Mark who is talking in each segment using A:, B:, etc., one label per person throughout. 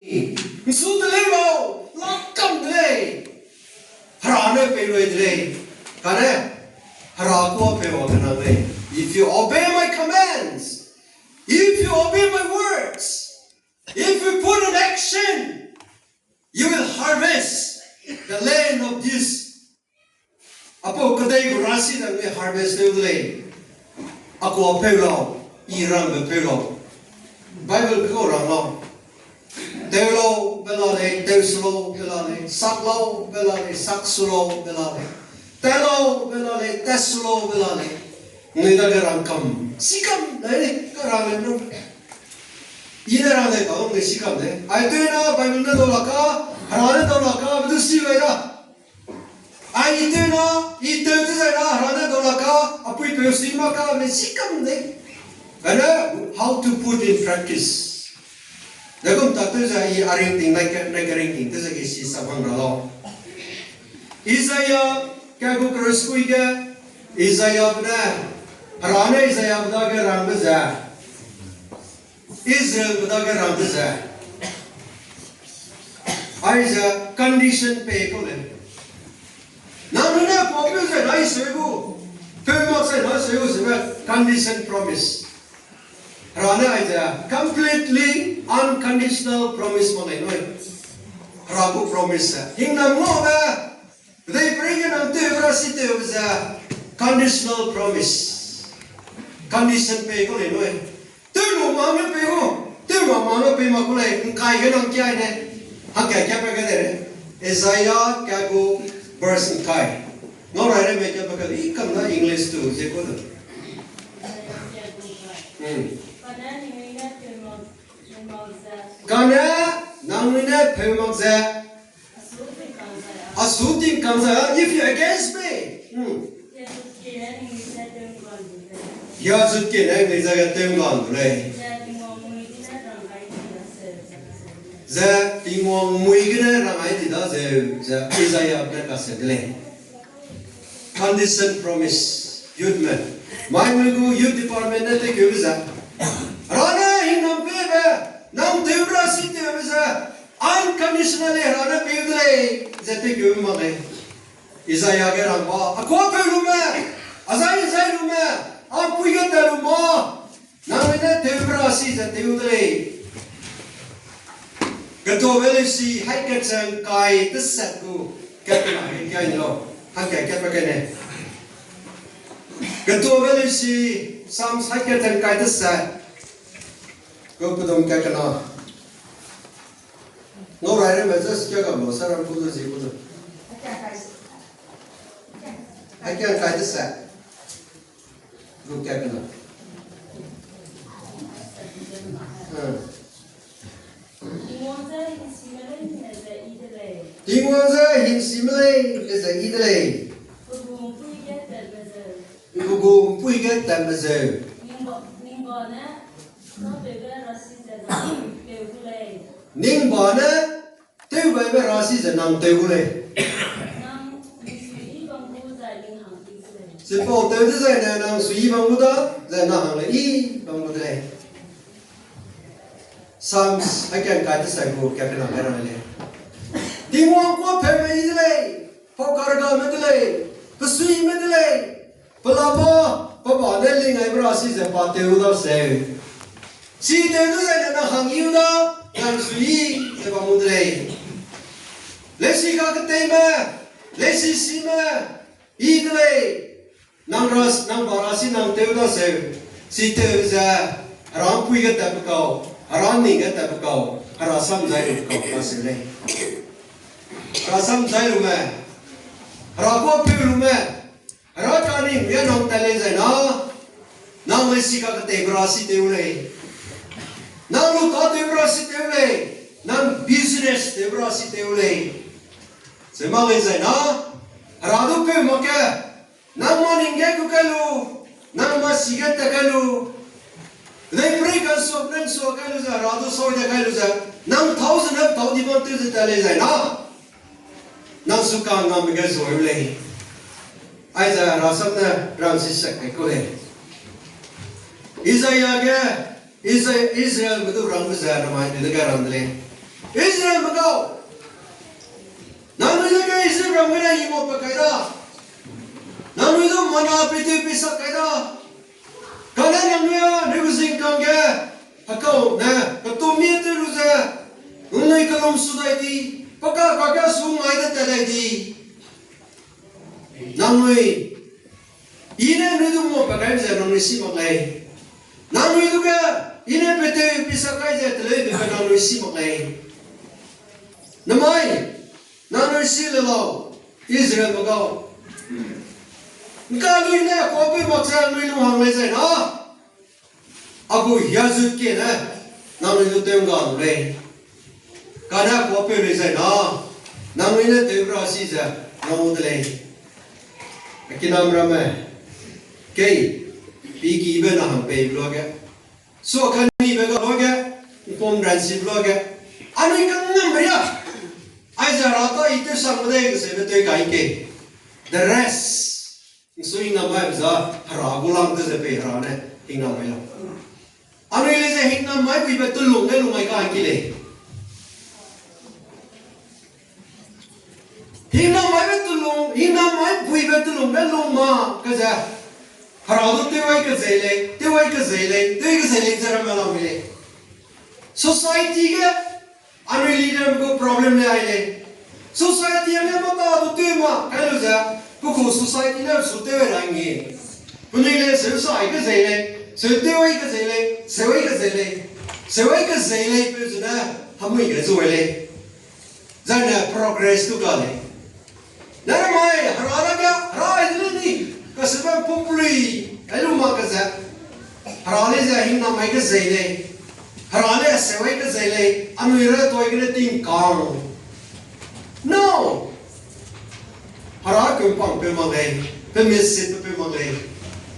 A: Su the level, lock come delay. Harane pay delay. Kare, Harako pay wakanaway. If you obey my commands, if you obey my words, if you put in action, you will harvest the land of this. Apo kadai rasi dan me harvest the land. Ako apelo, Iran apelo. Bible ko rang Teulo belale, teuslo belale, saklo belale, saksulo belale, telo belale, teslo belale. Nida gerangkam, sikam, nai kerangin no. Ina rangde kau ngai sikam ne. Aitu na Bible na dolaka, harane dolaka, betul siwera. Aitu na, itu tu saya harane dolaka, apa itu simaka, ngai sikam ne. Karena how to put in practice. Dalam tak tu saya arranting, naik arranting, tu saya kisi sabang ralau. Isaiah, kagu kerusui ke? Isaiah benar. Harane Isaiah benar ke rang bezah. Israel benar ke rang bezah. Isaiah condition pe ko le. Namanya popular saya naik sebu. Pemak saya naik sebu sebab condition promise. Rana aja completely unconditional promise malay noi. Ragu promise. Hingnam mo ba? They bring in ang tevrasi tevza conditional promise. Condition pe ko le noi. Tero mama pe ko. Tero mama pe makulay. Kai ganang kya ne? Hakya kya pe kadere? Isaiah kago verse kai. No rare me kya pa kali ikam na English tu je ko. Karena namanya pemaksa, asuting kamsa. If you against me, ya sutke nai mizaga Tamenglong le. Za Tamenglong muigna ramai tidak za Isaiah berkata le. Condition promise, youth man. My youth department nanti kebisa. Rana hinam pebe. Nam tevrasi tevza unconditionally rana pevdle zete göm male Isaiah geran ba akwa pelume azai lume am puiga teluma namine tevrasi zete udle gato velisi haikatsan kai tsatku kapna kai no hakya kapakane gato velisi sam haikatsan kai tsat Kau pun kaya kena. No raya macam kaya kamu, sekarang putus sih putus. Akan kaya sah. Kau kaya kena. Tinggalnya hinsimlay is a idlay. Gugum puigat dan mazal. Ning bana teu bai ba rasi janang teu le sipo teu de zai na nang sui bang bu da zai na hang le I bang bu de Psalms again ka de sai bu ka na ra le dingwang ko phe mai de le phokar ga me de le pasui me de le palama pa ne ling ai ba rasi ja pa teu da se si teu de zai na hang yu da Nang sui sebab mudlay. Lesi ka ketema, lesi sima, idlay. Nang barasi nang teuda se. Si teuza, ram pui ka tapakau, ram ni ka tapakau, rasam zai kau masile. Rasam zai rumah, rago pi rumah, rakani dia nang tele zai na, nang lesi ka ketema rasi teulay. Nang luka tevrasi teule, nang business tevrasi teule. Semalai zai na, radu pe maka, nang maningge kukalu, nang masigat takalu. They break us so bring so kalu za, radu so kalu za, nang 1,000 tu tale zai na, nang suka ngam ge zoile. Aiza rasam na Francis kekule. Isaiah ge. Israel betul orang besar ramai di negara Andle. Israel magao. Nang ito ka Israel mga imo pa kaya. Nang ito mana piti pisa kaya. Kana nang niya negosing kangge. Hakao na katumi ito luza. Unay kalom suday di. Pagka sumay na talay di. Nang may ine nito mo pa kaya sa nang nisi maglay. Nang ito ka ine piti pisa kaya talay di pa nang nisi maglay. Namay. Nang nisi lalaw. Israel magaw. Nkaluin na kopi maksa nui lumang may say na. Ako yazut ke na. Nang nito tayong gano'n rin. Kana kopi nui say na. Nang nito tayong rasi sa namudalay. Akinam ramay. Kay, piki iba na hampay vlogger. So kani iba ka vlogger. Ipong ransi vlogger. Ano ikang namaya? Ay zarata ito sangmaday kasi ito kay ke. The rest. So yung namay bisa haragulang ito sa pehara yung namay lang. Ano yung sa yung namay iba tulong na lumay ka ang kili. Yung namay iba tulong na luma kasi harado tiway ka zaylay sa ramalang mili. Society ka ano yung leader ko problem na ay society ang mata ito ma kaya sa kuko society na sutewe rangi kunile sesai ka zayle sutewe ka zayle sewai ka zayle pe zuna hamui ka zuwele zana progress tu kale nara mai harana rai ni kasban populi alu ma ka za harale za hinna mai ka zayle harale sewai ka zayle anuira toy ka ting kang no hara kumpang pemalay pemisit pemalay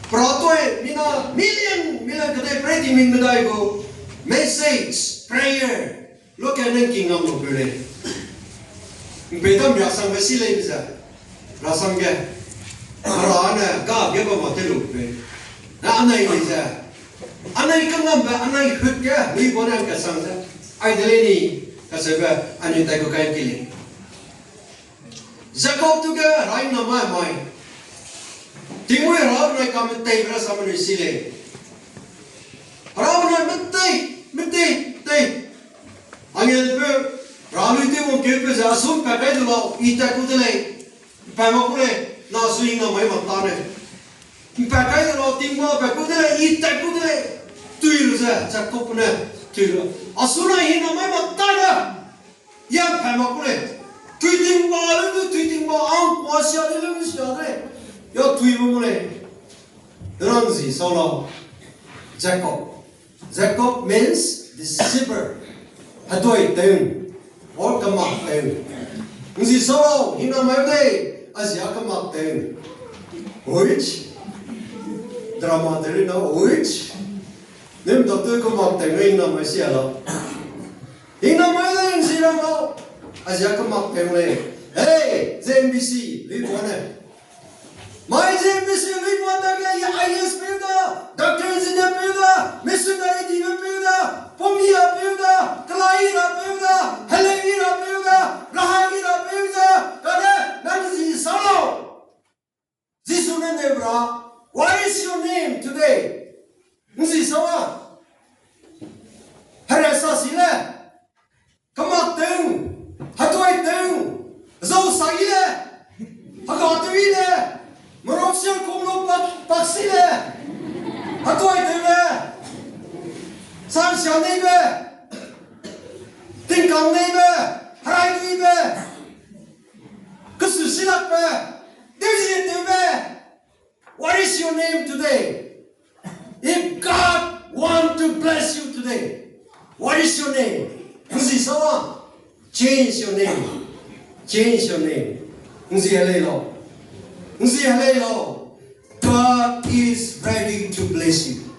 A: pratoy mina million kada pretty min medai go message prayer look at the king of mobile bedam rasam vesile bisa rasam ge harana ga ge ba matelu pe na anai bisa anai kangam ba anai hut ge ni bonan ka sangsa ai deleni kasaba ani ta ko kai kili Jacob tu ke rai nama mai. Tingui rab nai kami tei beras sama ni sile. Rab nai mete. Angin pe ralu itu mungkin pe jasum pakai dulu ita kudele. Pama kule nasu inga mai matane. Pakai dulu tinggal pakai kudele ita kudele. Tuiru sa Jacob na tuiru. Asuna ina mai matane. Yang pama kule. Tweeting ball, what's your little story? Your tweet woman. Ranzi, solo. Jacob means deceiver. Hatoi, down. Or come up, down. Uzi solo, hina my day, as come up, down. Which? Drama, there is no which. Them doctor come up, down, hina my cielo. Hina my day, zero. Aja kemak temle, hey ZBCA, lihat mana? My ZBCA lihat mana ya? IS pilda, Doctor Engineer pilda, Missionary Team pilda, Pomia pilda, Kelaira pilda, Haleira pilda, Rahagira pilda, kada nanti salo. Zisunan nebra, what is your name today? Nsi sawa, harasa sila, kemak tem. Hatuai teu, zau saile, hagatui le, meroksil kumlo paksile, hatuai teu le, san xiao nei be, tingkang nei be, harai dui be, kesu silak be, deusi teu be. What is your name today? If God want to bless you today, what is your name? Nsi sawa. Change your name. Nsi halelo. God is ready to bless you.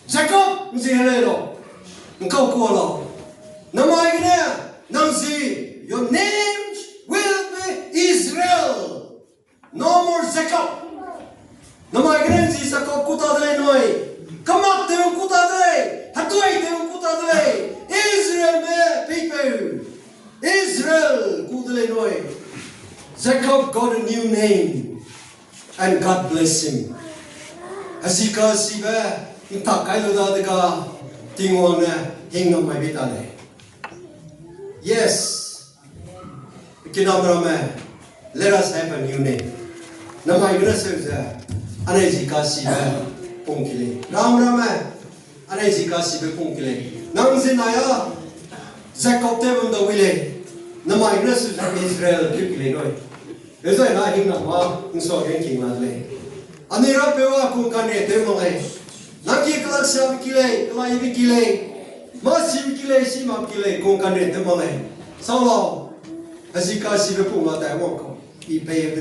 A: Jacob, nsi halelo. Engkau kuala. Nama ini, nangsi. Your name will be Israel. No more Jacob. Nama ini nsi Jacob kutadre noi. Kamak teru kutadre. Hatuai teru kutadre. Israel me people. Israel kudle noi. Jacob got a new name, and God bless him. Asika siba takai lo da deka tingong na hingnam mai bitale. Yes, kinamrame. Let us have a new name. Namai guna sebza anai jika siba pongkile. Ramrame anai jika siba pongkile. Nang sinaya Jacob tebum da wile. Namai guna sebza Israel kile noi. Ezai na hingnam ma ngso gen king la le. Anira pewa kung kane temongai. Naki kelak siap kile, kelai bi kile. Masih kile si mak kile kung kane temongai. Saulo asika si be pung la tai wong ko. I pe de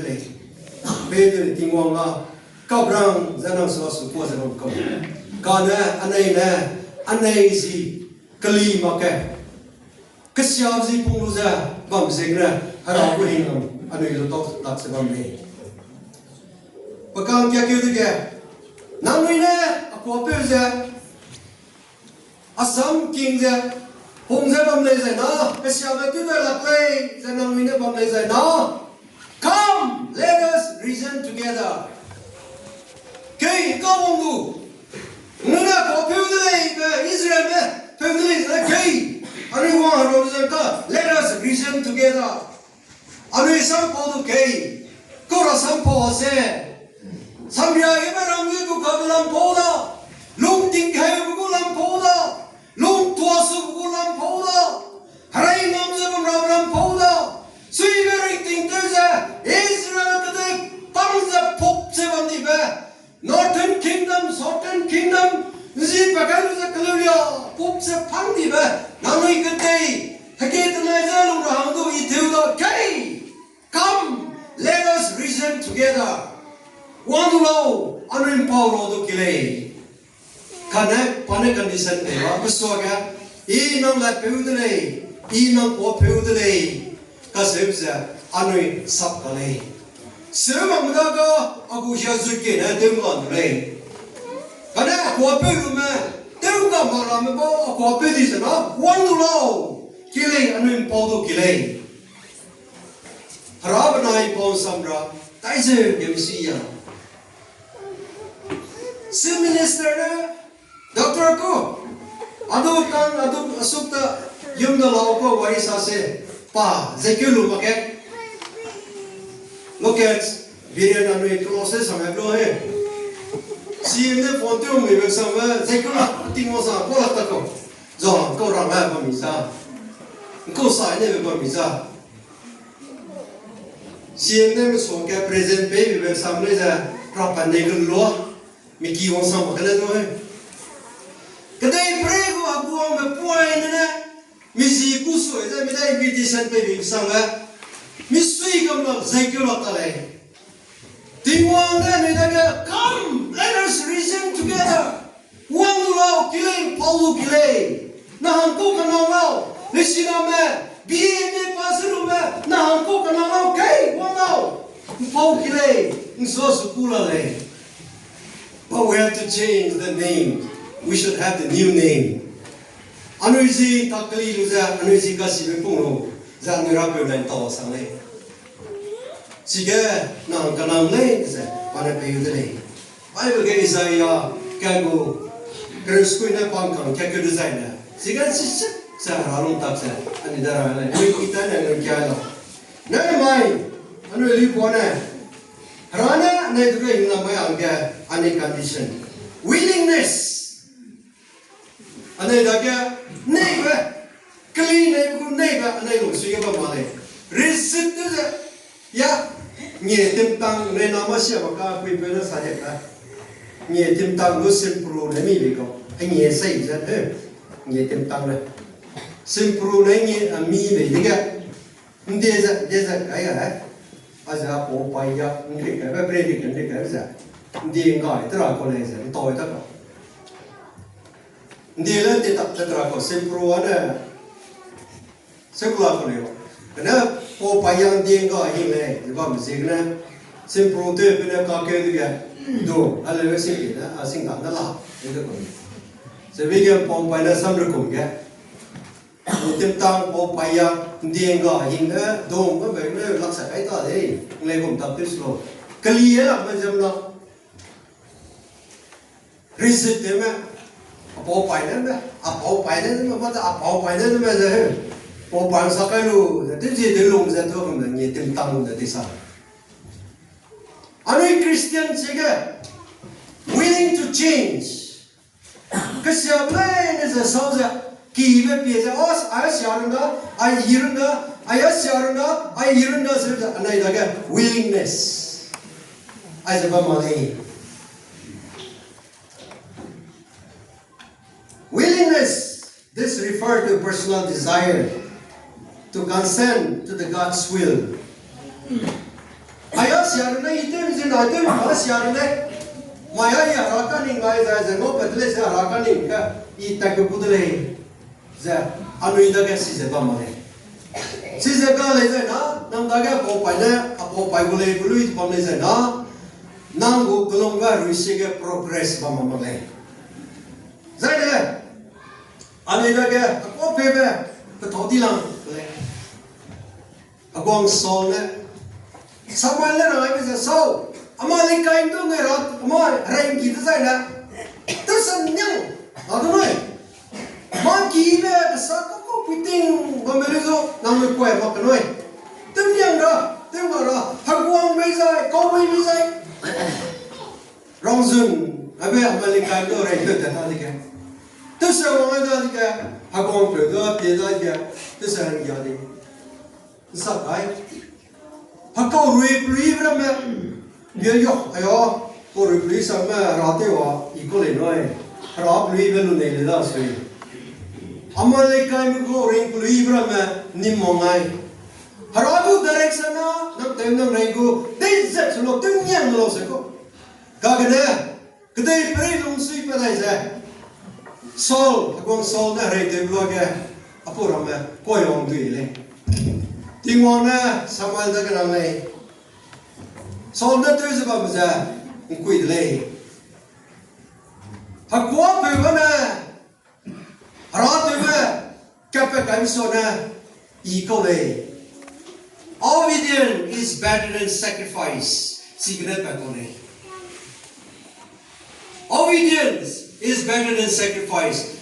A: le ting wong la. Kau brang zanang so su po zanang ko. Kana anai si kali make. Kesiap si pung lu za bam zegra harap ko hingam. Ano yung lutok tak sa bambi. Pagkang kaya kaya kaya, nangoy na ako apel siya, asam king siya, hong siya bamlay siya na, kasya ba ito na laklay, siya nangoy na bamlay siya na, come, let us reason together. Kaya ikaw mong du, nuna ako apel nila, Israel na, apel nila, kaya, ano yung mga harap siya ka, let us reason together. Ano yung sampo do kay? Kura sampo ase. Sambiya ibarang yu kabilang poda. Lung tingkay bukulang poda. Lung tuasu bukulang poda. Haray mamza bumrablang poda. Sui bering tingterza. Israel kadak pangza pop sevam dibe. Northern Kingdom, Southern Kingdom. Nzi pakalu za kaluya. Pop se pang dibe. Nangoy katay. Hakita na izalong rahang do itiuda kay. Come, let us reason together. One low, unempowero do kile. Kanek pane condition dewa beswaga. Inang la peudele, inang po peudele. Kasebza anui sap kale. Sebang daga aku syazulke na Tamenglong le. Kanek po peudume, teuga marame bo aku pedisa na. One low, kile unempowero kile. Harap naik pon samra, taise gemisiya. Si minister na, doktor ko, adu asukta yung nalaw ko waris ase pa, zekulu maket. Loket, birian anu itu proses sama bro he. Si ini fonte umi bersama zekula tinggal sama pola tako. Jangan kau ramai pemisa, kau saya ni pemisa. CM में सोचा प्रेजेंट पे भी सामने जा प्राप्त नेगल लो मिकी वंश में बदले दो है कदे प्रेगो अबुओं में पॉइंट ने मिसी कुसो ऐसा मिला इनविटेशन पे भी सामने मिसुई कम ना ज़ैक्योर आता है तिंगवांग ने मिला क्या come let us reason together one law killing Paulo killing ना हमको करना लाओ लिसिना में Biene pasrume na hanko kana lao kay wangao pau kile nso sukula le. But we have to change the name. We should have the new name. Ano isi takli luza ano isi kasi bepungro za nirape na tawa sangle. Sige na kana le za pana peyudele. Bible ke Isaiah kago Krisku na pangkang kago designer. Sige sisa sa harong tapsa ani darah ni kita ni kya lo nai mai anu li pona harana nai duga hingna mai angga ani condition willingness anai daga nei ba clean nei ku nei ba anai lo suya ba male resist ya nye temtang ne nama sia ba ka kui pena sa ya ka nye temtang lo simpro ne mi be ko nye sai ja nye temtang ne Simpru nengi ami be diga deza kaya hai aja po paya ngri ka ba predi kan deka za ndi ngai tra ko le za to ta ko ndi la te tak tra ko simpru ana sekula ko le na po paya ndi ngai hi le ba mi signa simpru te pe na ka ke diga do ala le si na asing na la de ko se bi ge po paya sam ru ko ga Tim tang po paya Dienga hinga dong ba beng le laksa kai ta de le bom tap tis lo kali la ma jam na reset de me apo pai ne me apo pai ne me ma ta apo pai ne me je po pan sa kai lu de je de long za to kum ne tim tang de ti sa anoi Christian chega willing to change kasya ble ne za so za ki be pie za os a sharanga I hiranga I sharanga I hiranga se anai daga willingness ai za ba ma le willingness, this refers to personal desire to consent to the God's will. Ayah siarna item zin item ayah siarna maya ya rakaning ay za no padle sa rakaning ka ita ke budle za anu ida ke si za bamale si za ka le za na nang daga po pai na apo pai bule bului pamle za na nang go golonga ruisige progress bamale za de anu ida ke apo pebe ke thodi lang le agong sol ne Samuel le nói bây giờ sau, ama lấy cái đó người đó, ama rèn kỹ thế này, tôi sẵn nhung, đó thôi này, mà kỹ về cái sao có quyết định, và mấy đứa nằm người quẹt hoặc cái này, tôi nhung đó, tôi bảo đó, hàng quang bây giờ, có bây giờ, rong rừng, à bây ama lấy cái đó rèn được cái nào đi cái, tôi sợ mọi người đó đi cái, hàng quang phải đó,别đó cái, tôi sợ hàng gì đi, sao cái Hakau rui bram me dia yo ayo ko rui sam me rate wa ikole noi ra rui belu ne le da sui amale kai me ko rui bram me nimongai harabu direction na nam tem nam rai ko dei zet lo tung yang lo se ko ka gane kedai pre lung sui pa dai se sol agong sol na rai te lo ge apura me ko yong dui le Tingwana Samuel da kana mai so na tu se ba ma za kui le ha kwa pe ba na ra tu ba ka pe kan so na I ko le obedience is better than sacrifice sigret pa ko le obedience is better than sacrifice